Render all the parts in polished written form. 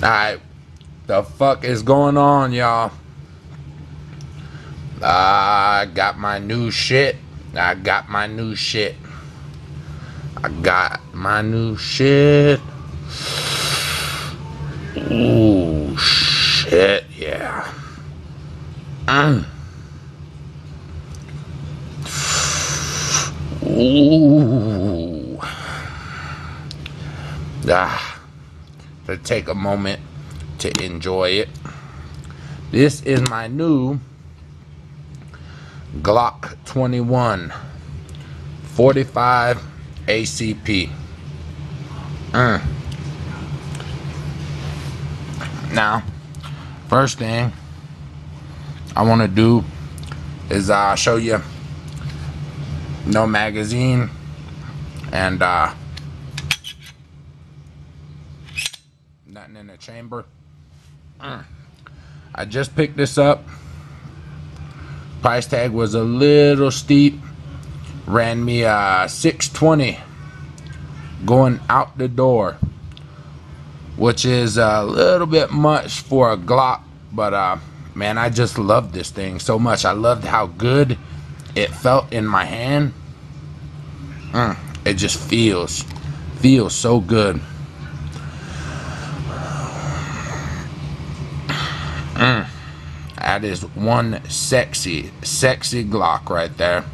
Alright, the fuck is going on, y'all? I got my new shit. I got my new shit. Ooh, shit, yeah. Ooh. To take a moment to enjoy it. This is my new Glock 21 45 ACP. Now, first thing I want to do is show you no magazine and nothing in the chamber. I just picked this up. Price tag was a little steep. Ran me $620 going out the door, which is a little bit much for a Glock, but man, I just loved this thing so much. I loved how good it felt in my hand. It just feels so good. That is one sexy Glock right there.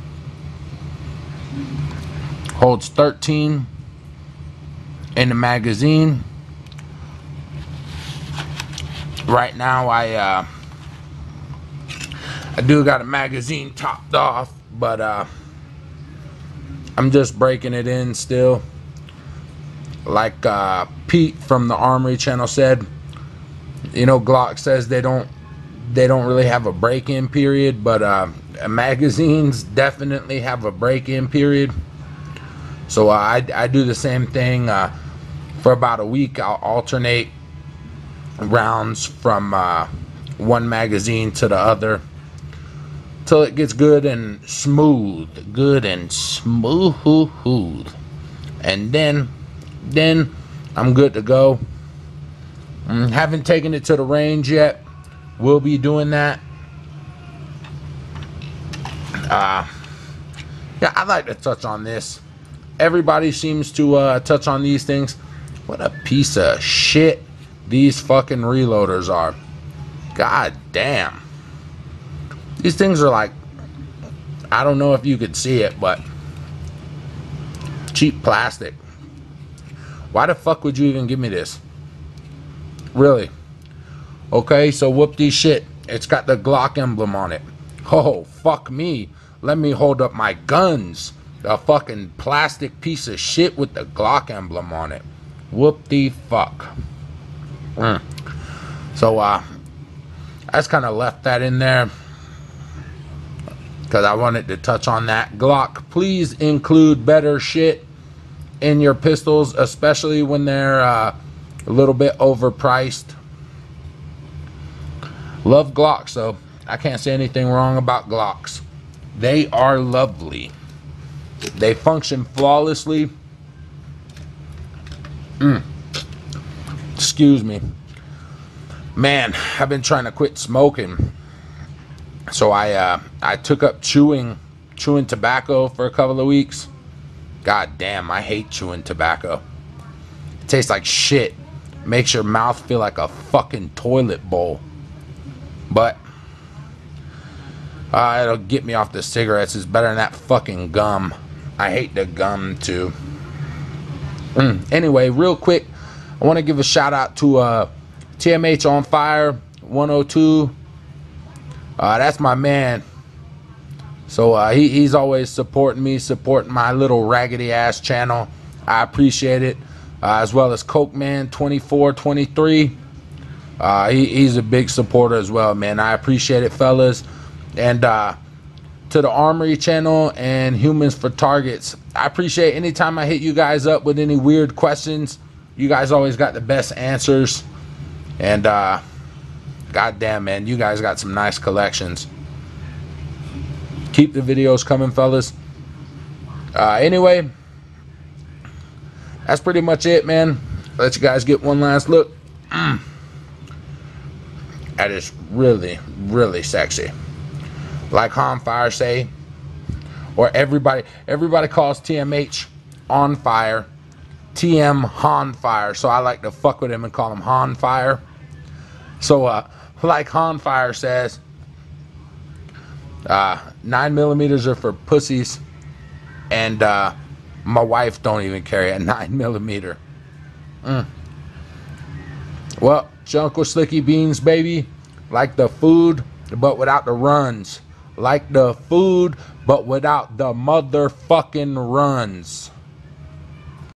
Holds 13 in the magazine. Right now I do got a magazine topped off, but I'm just breaking it in still. Like Pete from the Armory channel said, you know, Glock says they don't really have a break-in period, but magazines definitely have a break-in period. So I do the same thing. For about a week I'll alternate rounds from one magazine to the other till it gets good and smooth, and then I'm good to go. Haven't taken it to the range yet. We'll be doing that. Yeah, I'd like to touch on this. Everybody seems to touch on these things. What a piece of shit these fucking reloaders are. God damn. These things are like, I don't know if you could see it, but cheap plastic. Why the fuck would you even give me this? Really? Okay, so whoop these shit. It's got the Glock emblem on it. Oh, fuck me. Let me hold up my guns. A fucking plastic piece of shit with the Glock emblem on it. Whoop the fuck. So, I just kind of left that in there because I wanted to touch on that. Glock, please include better shit in your pistols, especially when they're a little bit overpriced. Love Glocks, though. I can't say anything wrong about Glocks. They are lovely. They function flawlessly. Excuse me. Man, I've been trying to quit smoking. So I took up chewing tobacco for a couple of weeks. God damn, I hate chewing tobacco. It tastes like shit. Makes your mouth feel like a fucking toilet bowl. But it'll get me off the cigarettes. It's better than that fucking gum. I hate the gum too. Anyway, real quick, I want to give a shout out to TMH on Fire 102. That's my man. So he's always supporting me, supporting my little raggedy ass channel. I appreciate it. As well as Coke Man 2423. He's a big supporter as well, man. I appreciate it, fellas. And to the Armory channel and Humans for Targets, I appreciate anytime I hit you guys up with any weird questions. You guys always got the best answers. And goddamn, man, you guys got some nice collections. Keep the videos coming, fellas. Anyway, that's pretty much it, man. Let you guys get one last look. That is really, really sexy. Like Han Fire say, or everybody calls TMH on fire, TM Han Fire. So I like to fuck with him and call him Han Fire. So like Han Fire says, 9mm are for pussies, and my wife don't even carry a 9mm. Well, Uncle Slicky Beans, baby, like the food, but without the runs. Like the food, but without the motherfucking runs.